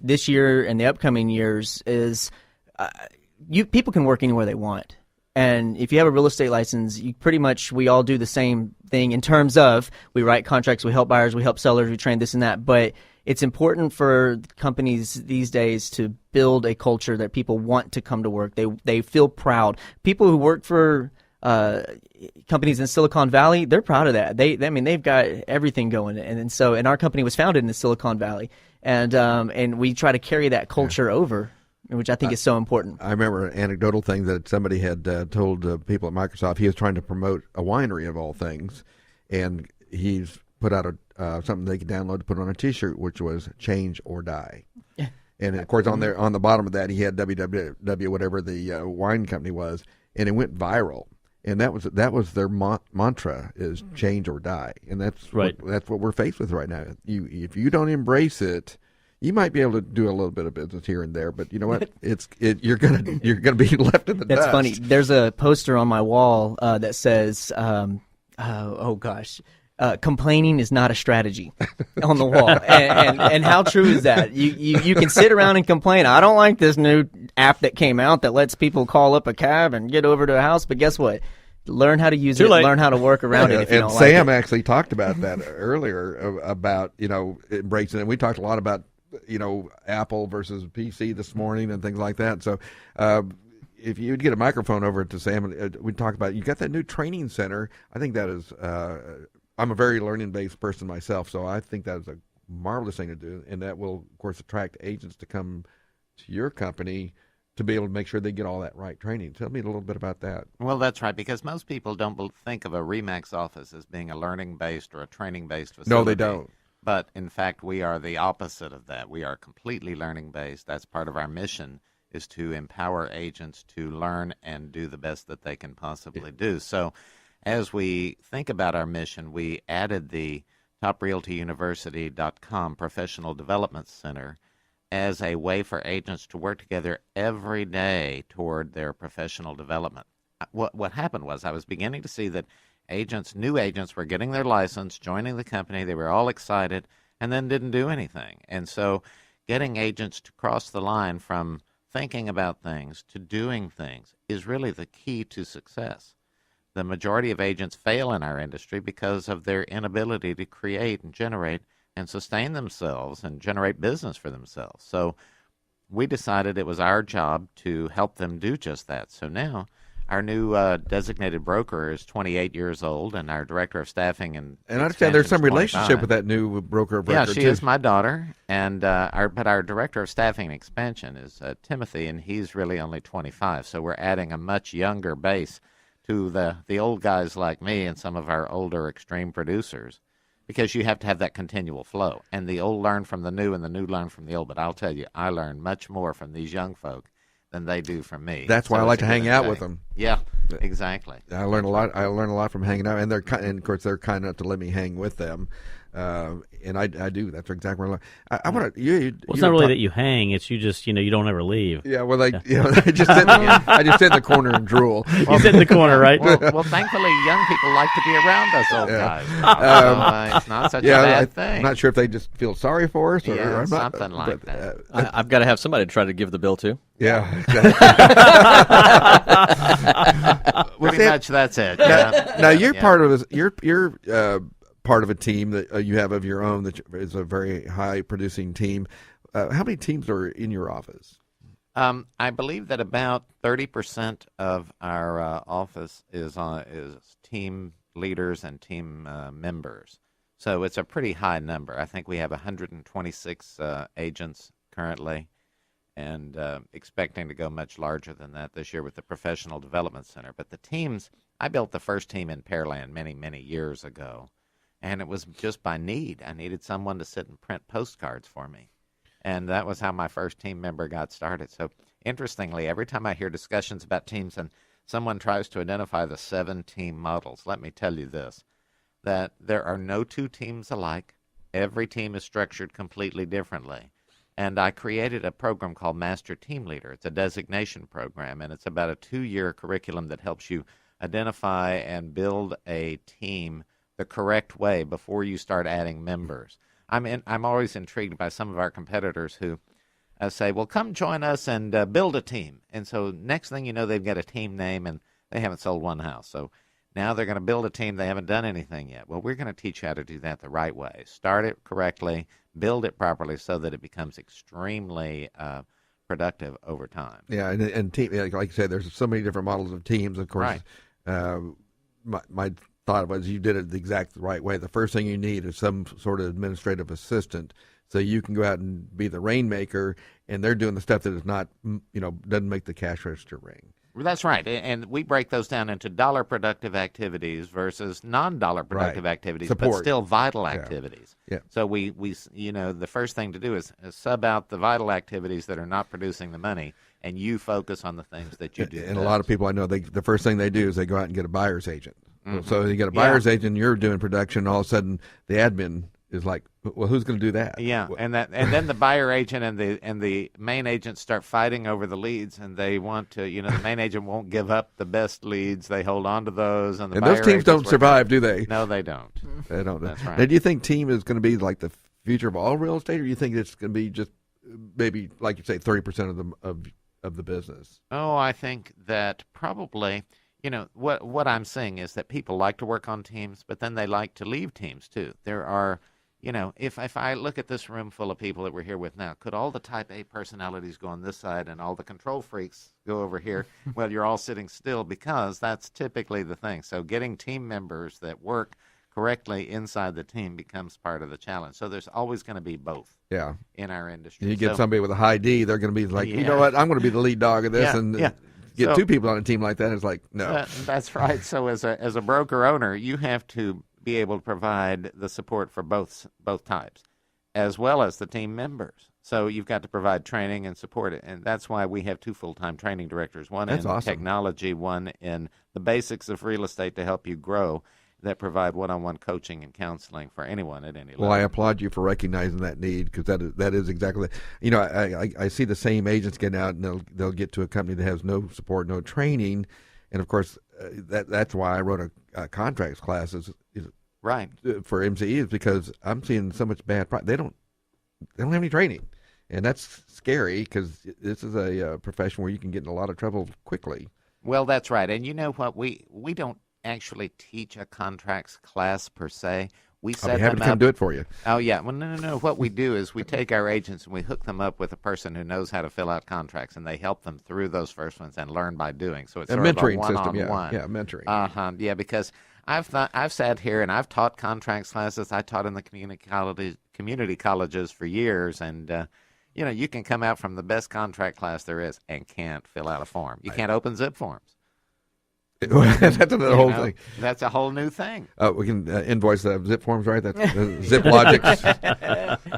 this year and the upcoming years is people can work anywhere they want. And if you have a real estate license, we all do the same thing in terms of we write contracts, we help buyers, we help sellers, we train this and that. But it's important for companies these days to build a culture that people want to come to work. They feel proud. People who work for companies in Silicon Valley, they're proud of that. They've got everything going, and our company was founded in the Silicon Valley, and we try to carry that culture over, which I think is so important. I remember an anecdotal thing that somebody had told people at Microsoft. He was trying to promote a winery of all things, and he's put out something they could download to put on a T-shirt, which was "Change or Die." And of course, on the bottom of that, he had www, whatever the wine company was, and it went viral. And that was their mantra is change or die, and that's right. That's what we're faced with right now. If you don't embrace it, you might be able to do a little bit of business here and there, but you know what? You're gonna be left in the dust. That's funny. There's a poster on my wall that says, complaining is not a strategy on the wall. And how true is that? You can sit around and complain. I don't like this new app that came out that lets people call up a cab and get over to a house. But guess what? Learn how to use it. Learn how to work around it if you don't like it. And Sam actually talked about that earlier about, embracing it. We talked a lot about, Apple versus PC this morning and things like that. So, if you'd get a microphone over to Sam, we'd talk about, you got that new training center. I think that is, I'm a very learning-based person myself, so I think that is a marvelous thing to do, and that will, of course, attract agents to come to your company to be able to make sure they get all that right training. Tell me a little bit about that. Well, that's right, because most people don't think of a RE/MAX office as being a learning-based or a training-based facility. No, they don't. But, in fact, we are the opposite of that. We are completely learning-based. That's part of our mission, is to empower agents to learn and do the best that they can possibly do. So as we think about our mission, we added the TopRealtyUniversity.com Professional Development Center as a way for agents to work together every day toward their professional development. What happened was I was beginning to see that new agents were getting their license, joining the company, they were all excited, and then didn't do anything. And so getting agents to cross the line from thinking about things to doing things is really the key to success. The majority of agents fail in our industry because of their inability to create and generate and sustain themselves and generate business for themselves. So we decided it was our job to help them do just that. So now our new designated broker is 28 years old, and our director of staffing and I understand there's some relationship with that new broker. Yeah, she is my daughter, and our director of staffing and expansion is Timothy, and he's really only 25. So we're adding a much younger base to the old guys like me and some of our older extreme producers, because you have to have that continual flow, and the old learn from the new and the new learn from the old. But I'll tell you, I learn much more from these young folk than they do from me. That's why I like to hang out with them. Yeah. Exactly. I learned a lot. I learned a lot from hanging out, and and of course they're kind enough to let me hang with them. And I do. That's exactly what I want to. Well, it's not really that you hang; it's you just you don't ever leave. Yeah, well, I just sit. I just sit in the corner and drool. You sit in the corner, right? Well, thankfully, young people like to be around us old guys. So, it's not such a bad thing. I'm not sure if they just feel sorry for us or something like that. I've got to have somebody to try to give the bill to. Yeah, Pretty much that's it. Now you're part of you're part of a team that you have of your own that is a very high producing team. How many teams are in your office? I believe that about 30% of our office is team leaders and team members. So it's a pretty high number. I think we have 126 agents currently, and expecting to go much larger than that this year with the Professional Development Center. But the teams, I built the first team in Pearland many, many years ago, and it was just by need. I needed someone to sit and print postcards for me. And that was how my first team member got started. So interestingly, every time I hear discussions about teams and someone tries to identify the 7 team models, let me tell you this, that there are no 2 teams alike. Every team is structured completely differently. And I created a program called Master Team Leader. It's a designation program, and it's about a 2-year curriculum that helps you identify and build a team the correct way before you start adding members. I'm always intrigued by some of our competitors who say, well, come join us and build a team. And so next thing you know, they've got a team name and they haven't sold one house. So now they're going to build a team. They haven't done anything yet. Well, we're going to teach you how to do that the right way. Start it correctly, build it properly so that it becomes extremely productive over time. Yeah, and team, like you said, there's so many different models of teams. Of course, right. My thought was you did it the exact right way. The first thing you need is some sort of administrative assistant, so you can go out and be the rainmaker, and they're doing the stuff that is not, doesn't make the cash register ring. That's right, and we break those down into dollar productive activities versus non-dollar productive activities, Support. but still vital activities. Yeah. So we the first thing to do is sub out the vital activities that are not producing the money, and you focus on the things that you do. And best. a lot of people I know, the first thing they do is they go out and get a buyer's agent. Mm-hmm. So you get a buyer's agent, you're doing production, all of a sudden the admin is like, well, who's going to do that? Yeah, and then the buyer agent and the main agent start fighting over the leads, and they want to, the main agent won't give up the best leads. They hold on to those, and those teams don't survive, do they? No, they don't. They don't. That's right. Now, do you think team is going to be like the future of all real estate, or do you think it's going to be just maybe, like you say, 30% of the business? Oh, I think that probably. What I'm saying is that people like to work on teams, but then they like to leave teams too. There are, if I look at this room full of people that we're here with now, could all the type A personalities go on this side and all the control freaks go over here? Well, you're all sitting still because that's typically the thing. So getting team members that work correctly inside the team becomes part of the challenge. So there's always going to be both. Yeah. In our industry. You get somebody with a high D, they're going to be like, you know what, I'm going to be the lead dog of this, Get 2 people on a team like that, it's like, no. That's right. So as a broker owner, you have to be able to provide the support for both types, as well as the team members. So you've got to provide training and support it, and that's why we have 2 full-time training directors, one in technology, one in the basics of real estate to help you grow, that provide one-on-one coaching and counseling for anyone at any level. Well, I applaud you for recognizing that need, because that is exactly, I see the same agents getting out and they'll get to a company that has no support, no training, and of course that's why I wrote a contracts class is right for MCE, is because I'm seeing so much bad. They don't have any training, and that's scary because this is a profession where you can get in a lot of trouble quickly. Well, that's right, and you know what, we don't actually teach a contracts class per se. We set I'll be happy to come do it for you. Oh yeah, well no. What we do is we take our agents and we hook them up with a person who knows how to fill out contracts, and they help them through those first ones and learn by doing. So it's a sort mentoring of a one-on-one. system, yeah, mentoring. Yeah, because I've sat here and I've taught contracts classes. I taught in the community colleges for years, and you can come out from the best contract class there is and can't fill out a form. You can't open zip forms. That's another whole thing. That's a whole new thing. We can invoice zip forms, right? That's zip logics.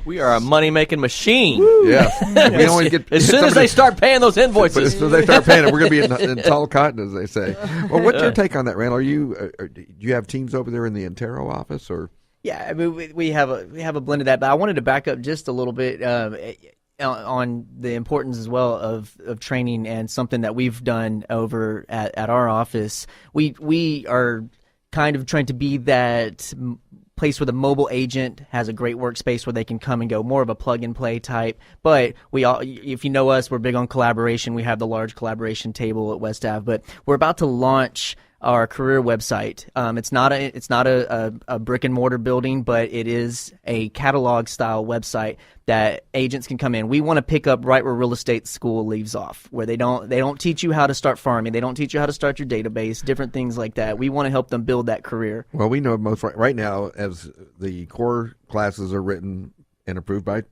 We are a money-making machine. Yeah. We only get As soon as they start paying those invoices. But as soon as they start paying it, we're going to be in tall cotton, as they say. Well, what's your take on that, Randall? Do you have teams over there in the Intero office, or? Yeah, I mean, we have a blend of that, but I wanted to back up just a little bit on the importance as well of training, and something that we've done over at our office. We are kind of trying to be that place where the mobile agent has a great workspace where they can come and go, more of a plug and play type. But if you know us, we're big on collaboration. We have the large collaboration table at West Ave, but we're about to launch our career website. It's not a brick and mortar building, but it is a catalog style website that agents can come in. We want to pick up right where real estate school leaves off, where they don't teach you how to start farming, they don't teach you how to start your database, different things like that. We want to help them build that career. Well, we know most right now, as the core classes are written and approved by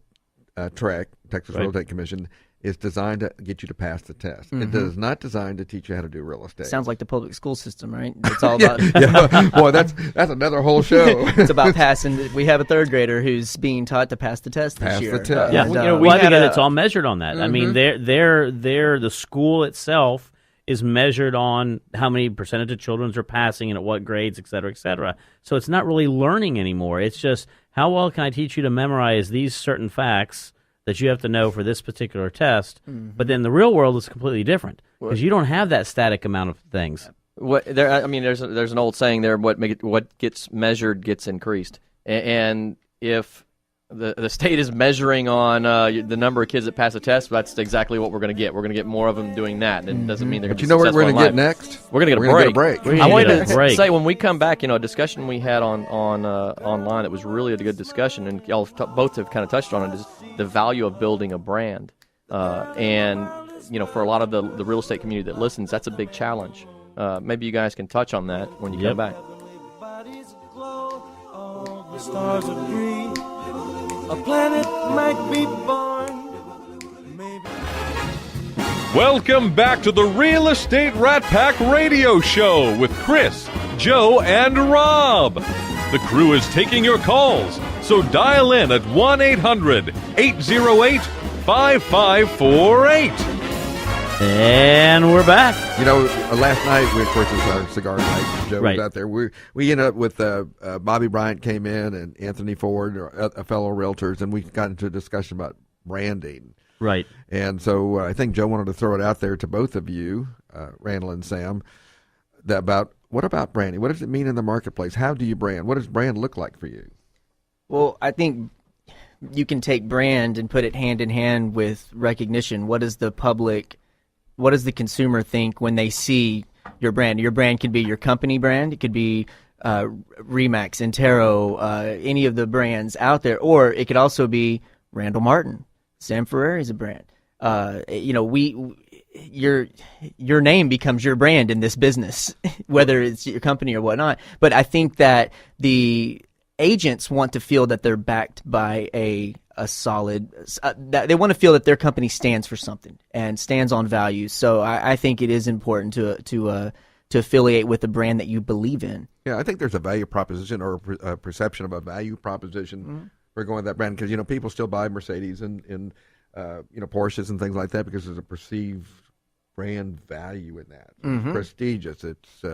TREC, Texas Real Estate Commission, is designed to get you to pass the test. Mm-hmm. It is not designed to teach you how to do real estate. Sounds like the public school system, right? It's all about yeah. Boy, that's another whole show. It's about passing. We have a third grader who's being taught to pass the test this year. Pass the test. Yeah, And, it's all measured on that. I mean, the school itself is measured on how many percentage of children are passing and at what grades, et cetera, et cetera. So it's not really learning anymore. It's just, how well can I teach you to memorize these certain facts that you have to know for this particular test? But then the real world is completely different, because you don't have that static amount of things. There's an old saying there: what gets measured gets increased. And if the state is measuring on the number of kids that pass a test, that's exactly what we're going to get. We're going to get more of them doing that. It doesn't mean they're going to be successful. But you know what we're going to get next? We're going to get a break. I wanted to say, when we come back, a discussion we had online that was really a good discussion, and y'all both have kind of touched on it, is the value of building a brand. And for a lot of the real estate community that listens, that's a big challenge. Maybe you guys can touch on that when you come back. The stars agree. A planet might be born. Maybe. Welcome back to the Real Estate Rat Pack Radio Show with Chris, Joe, and Rob. The crew is taking your calls, so dial in at 1-800-808-5548. And we're back. Last night, of course, it was our cigar night. Joe was out there. We ended up with Bobby Bryant came in, and Anthony Ford, a fellow realtors, and we got into a discussion about branding. Right. And so I think Joe wanted to throw it out there to both of you, Randall and Sam, what about branding? What does it mean in the marketplace? How do you brand? What does brand look like for you? Well, I think you can take brand and put it hand in hand with recognition. What does the consumer think when they see your brand? Your brand could be your company brand. It could be Remax, Intero, any of the brands out there. Or it could also be Randall Martin. Sam Ferreri is a brand. Your name becomes your brand in this business, whether it's your company or whatnot. But I think that the agents want to feel that they're backed by a solid, that they want to feel that their company stands for something and stands on values. So I think it is important to affiliate with a brand that you believe in. Yeah, I think there's a value proposition or a perception of a value proposition for going with that brand, because people still buy Mercedes and Porsches and things like that because there's a perceived brand value in that. It's prestigious. It's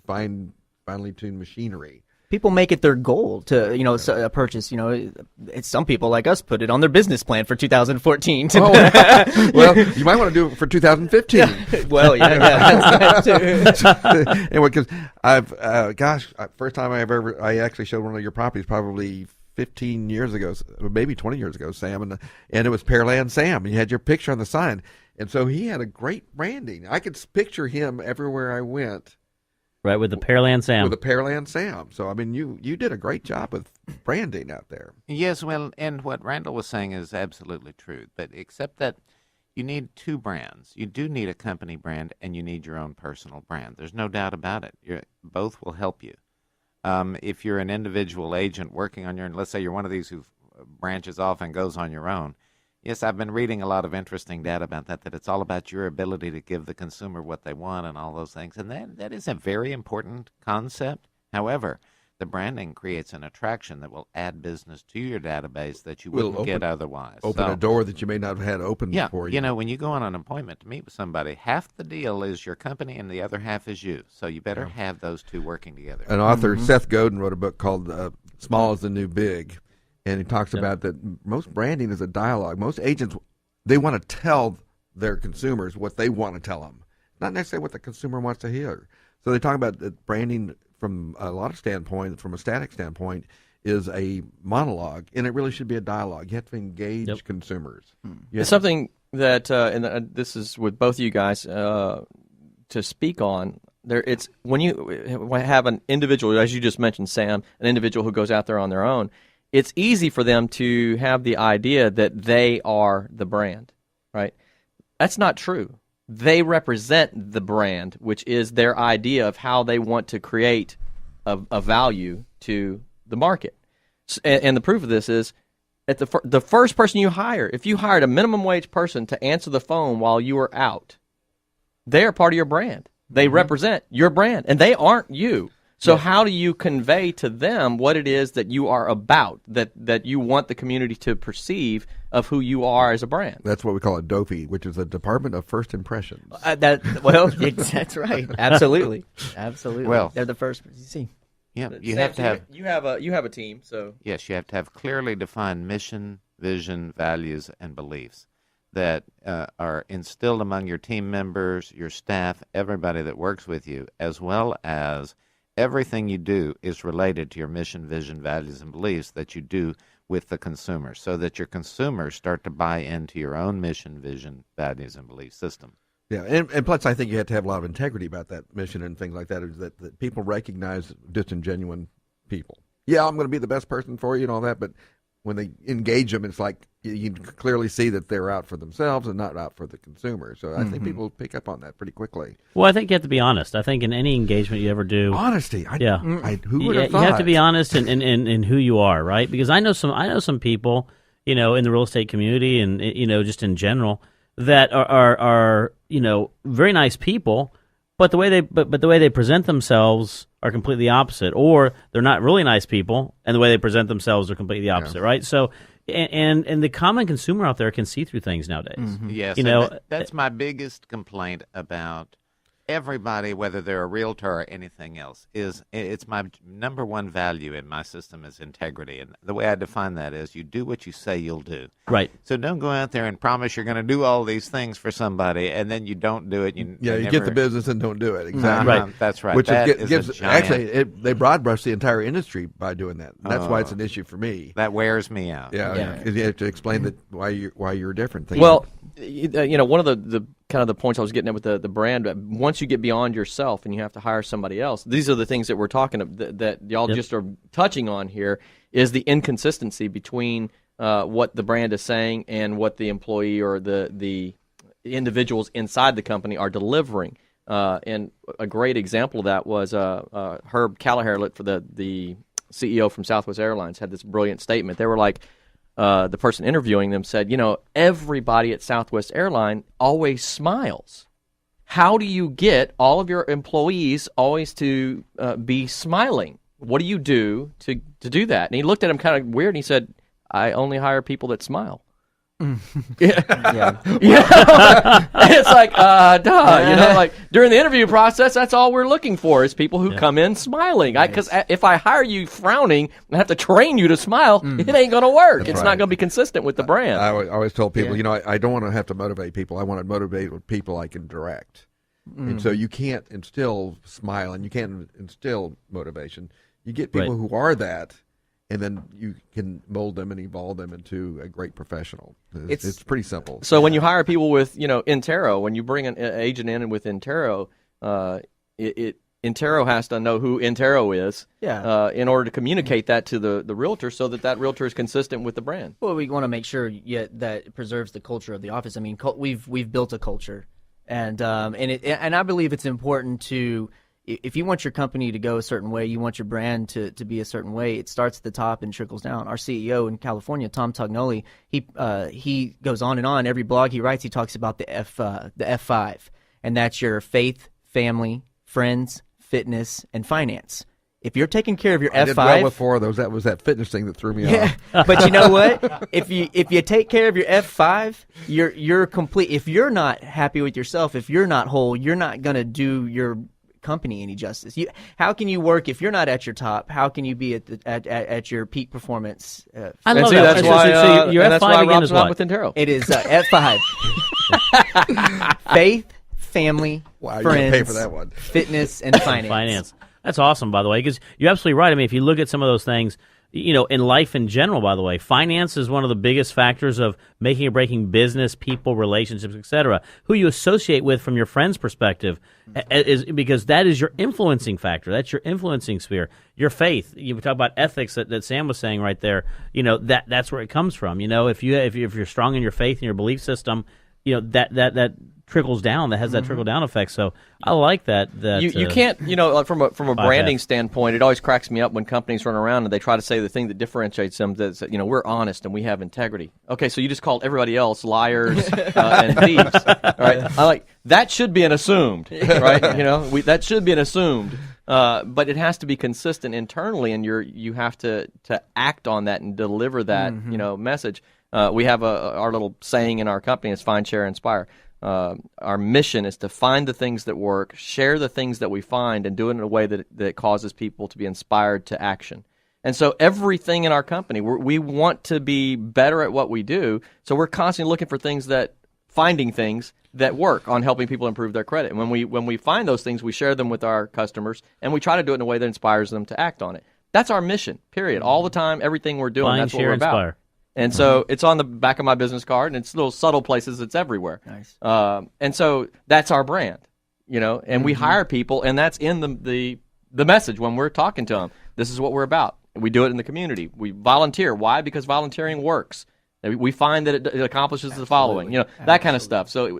finely tuned machinery. People make it their goal to purchase. It's some people like us put it on their business plan for 2014. Well, you might want to do it for 2015. Well, that's too. Anyway, because first time I actually showed one of your properties probably 15 years ago, maybe 20 years ago, Sam, and it was Pearland Sam, and you had your picture on the sign, and so he had a great branding. I could picture him everywhere I went. Right, with the Pearland Sam. With the Pearland Sam. So, I mean, you did a great job with branding out there. Yes, well, and what Randall was saying is absolutely true, but except that you need two brands. You do need a company brand, and you need your own personal brand. There's no doubt about it. Both will help you. If you're an individual agent working on let's say you're one of these who branches off and goes on your own, Yes, I've been reading a lot of interesting data about that it's all about your ability to give the consumer what they want and all those things. And that is a very important concept. However, the branding creates an attraction that will add business to your database that you wouldn't get otherwise. Open a door that you may not have had open for you. You know, when you go on an appointment to meet with somebody, half the deal is your company and the other half is you. So you better have those two working together. An author, Seth Godin, wrote a book called Small is the New Big. And he talks about that most branding is a dialogue. Most agents, they want to tell their consumers what they want to tell them, not necessarily what the consumer wants to hear. So they talk about that branding from a lot of standpoint, from a static standpoint, is a monologue, and it really should be a dialogue. You have to engage consumers. It's something that, and this is with both of you guys to speak on. It's when you have an individual, as you just mentioned, Sam, an individual who goes out there on their own. It's easy for them to have the idea that they are the brand, right? That's not true. They represent the brand, which is their idea of how they want to create a value to the market. And the proof of this is at the first person you hire, if you hired a minimum wage person to answer the phone while you were out, they are part of your brand. They represent your brand, and they aren't you. So how do you convey to them what it is that you are about, that you want the community to perceive of who you are as a brand? That's what we call a DOFI, which is the Department of First Impressions. That's right. Absolutely. Absolutely. Well, they're the first. You see. Yeah, You have a team. So yes, you have to have clearly defined mission, vision, values, and beliefs that are instilled among your team members, your staff, everybody that works with you, as well as everything you do is related to your mission, vision, values, and beliefs that you do with the consumer, so that your consumers start to buy into your own mission, vision, values, and belief system. Yeah, and plus I think you have to have a lot of integrity about that mission and things like that, is that people recognize disingenuine people. Yeah, I'm going to be the best person for you and all that, but when they engage them, it's like you can clearly see that they're out for themselves and not out for the consumer. So I think people pick up on that pretty quickly. Well, I think you have to be honest. I think in any engagement you ever do, honesty. Who would have thought? You have to be honest in who you are, right? Because I know some people, in the real estate community and just in general that are very nice people, but the way they present themselves are completely opposite, or they're not really nice people, and the way they present themselves are completely opposite, right? So, and the common consumer out there can see through things nowadays. Yes, that's my biggest complaint about everybody, whether they're a realtor or anything else, it's my number one value in my system is integrity. And the way I define that is you do what you say you'll do. Right. So don't go out there and promise you're going to do all these things for somebody, and then you don't do it. You get the business and don't do it. Exactly. Right. That's right. Which gives actually, they broad brush the entire industry by doing that. That's why it's an issue for me. That wears me out. Yeah. Because you have to explain why you're different. Well, one of the kind of the points I was getting at with the brand, once you get beyond yourself and you have to hire somebody else, these are the things that we're talking about, that y'all just are touching on here, is the inconsistency between what the brand is saying and what the employee or the individuals inside the company are delivering. And a great example of that was Herb Callagher, for the CEO from Southwest Airlines, had this brilliant statement. They were like, the person interviewing them said, everybody at Southwest Airlines always smiles. How do you get all of your employees always to be smiling? What do you do to do that? And he looked at him kind of weird, and he said, I only hire people that smile. Yeah. It's like, duh. During the interview process, that's all we're looking for is people who come in smiling. Because if I hire you frowning and have to train you to smile, it ain't going to work. It's not going to be consistent with the brand. I always told people, I don't want to have to motivate people. I want to motivate with people I can direct. And so you can't instill smile and you can't instill motivation. You get people who are that, and then you can mold them and evolve them into a great professional. It's pretty simple. So when you hire people with, Intero, when you bring an agent in with Intero, Intero has to know who Intero is in order to communicate that to the realtor so that realtor is consistent with the brand. Well, we want to make sure that it preserves the culture of the office. I mean, we've built a culture, and I believe it's important to if you want your company to go a certain way, you want your brand to be a certain way, it starts at the top and trickles down. Our CEO in California, Tom Tognoli, he goes on and on. Every blog he writes, he talks about the F5, and that's your faith, family, friends, fitness, and finance. If you're taking care of your F5, I did well with 4 of those. That was that fitness thing that threw me off. But you know what? If you take care of your F5, you're complete. If you're not happy with yourself, if you're not whole, you're not going to do your company any justice. How can you work if you're not at your top? How can you be at your peak performance? I love see, that. that's why, so your that's F5 why again Rob's is not what? with Intero. It is F5. Faith, family, Wow, you friends, gotta pay for that one. fitness, and finance. Finance. That's awesome, by the way, because you're absolutely right. I mean, if you look at some of those things, in life in general, by the way, finance is one of the biggest factors of making or breaking business, people, relationships, etc. Who you associate with from your friend's perspective is because that is your influencing factor. That's your influencing sphere. Your faith. You talk about ethics that Sam was saying right there. That's where it comes from. If you're strong in your faith and your belief system, that trickles down. That has that trickle down effect. So I like that. You can't, like from a branding standpoint, it always cracks me up when companies run around and they try to say the thing that differentiates them that we're honest and we have integrity. Okay, so you just called everybody else liars and thieves. All right, I like that should be an assumed, right? That should be an assumed. But it has to be consistent internally, and you have to act on that and deliver that message. We have our little saying in our company is find, share, inspire. Our mission is to find the things that work, share the things that we find, and do it in a way that causes people to be inspired to action. And so everything in our company, we want to be better at what we do, so we're constantly looking for finding things that work on helping people improve their credit. And when we find those things, we share them with our customers, and we try to do it in a way that inspires them to act on it. That's our mission, period. All the time, everything we're doing, that's what we're about. Inspire. And so it's on the back of my business card, and it's little subtle places. It's everywhere. Nice. And so that's our brand, and we hire people, and that's in the message when we're talking to them. This is what we're about. We do it in the community. We volunteer. Why? Because volunteering works. We find that it accomplishes the following, that kind of stuff. So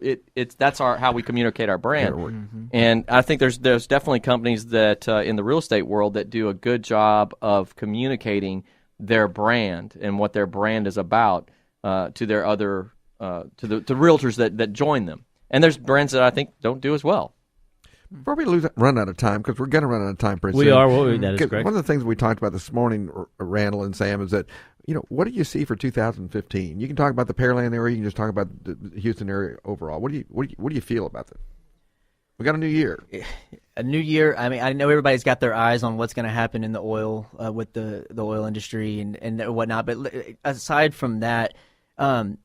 that's how we communicate our brand. And I think there's definitely companies that in the real estate world that do a good job of communicating their brand and what their brand is about to their other to realtors that join them. And there's brands that I think don't do as well. Before we run out of time, because we're going to run out of time pretty soon. We are. That is correct. One of the things we talked about this morning, Randall and Sam, is that what do you see for 2015? You can talk about the Pearland area. You can just talk about the Houston area overall. What do you feel about that? We got a new year. A new year. I mean, I know everybody's got their eyes on what's going to happen in the oil with the oil industry and whatnot. But aside from that,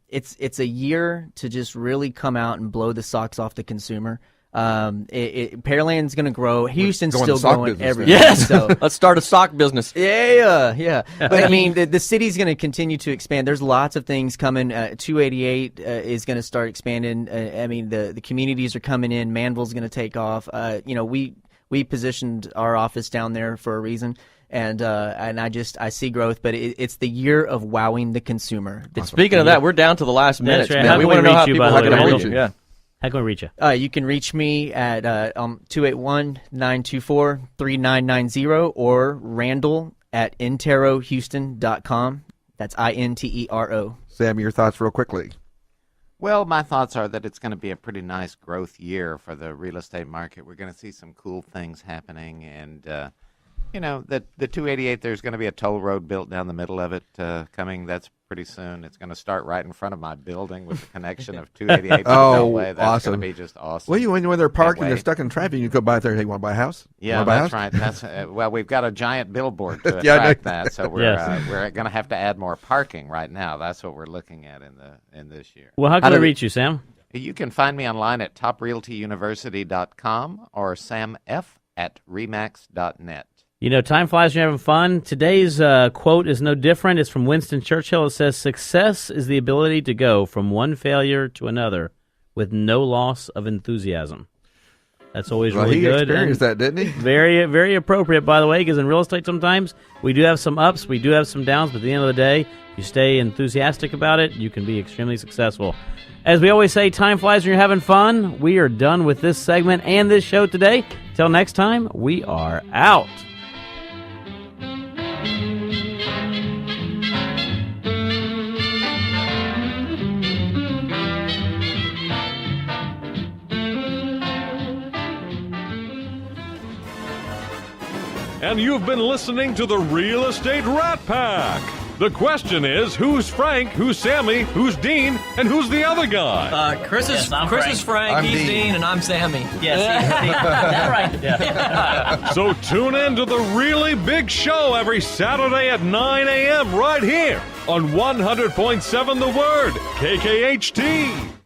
it's a year to just really come out and blow the socks off the consumer. Pearland's going to grow. Houston's still growing every year. Yes. So let's start a stock business. Yeah. But I mean, the city's going to continue to expand. There's lots of things coming. 288 is going to start expanding. I mean, the communities are coming in. Manville's going to take off. We positioned our office down there for a reason. And I see growth, but it's the year of wowing the consumer. Speaking of that, we're down to the last minute. Right. We want to know how people are going to reach you. Yeah. How can we reach you? You can reach me at 281-924-3990 or Randall at interohouston.com. That's INTERO. Sam, your thoughts real quickly. Well, my thoughts are that it's going to be a pretty nice growth year for the real estate market. We're going to see some cool things happening, and the 288, there's going to be a toll road built down the middle of it coming. That's pretty soon. It's going to start right in front of my building with the connection of 288 to the Beltway. That's awesome. going to be just awesome. Well, when they're parked and they're stuck in traffic, you go by there. Hey, you want to buy a house? Yeah, that's right. That's well, we've got a giant billboard to attract that, so we're going to have to add more parking right now. That's what we're looking at in this year. Well, how can we reach you, Sam? You can find me online at toprealtyuniversity.com or samf@remax.net. Time flies when you're having fun. Today's quote is no different. It's from Winston Churchill. It says, "Success is the ability to go from one failure to another with no loss of enthusiasm." That's always Well, really he good. experienced that, didn't he? Very, very appropriate, by the way, because in real estate sometimes we do have some ups, we do have some downs, but at the end of the day, if you stay enthusiastic about it, you can be extremely successful. As we always say, time flies when you're having fun. We are done with this segment and this show today. Till next time, we are out. And you've been listening to the Real Estate Rat Pack. The question is, who's Frank, who's Sammy, who's Dean, and who's the other guy? Chris is Frank, I'm he's Dean. Dean, and I'm Sammy. Yes, is that right? Yeah. So tune in to the really big show every Saturday at 9 a.m. right here on 100.7 The Word, KKHT.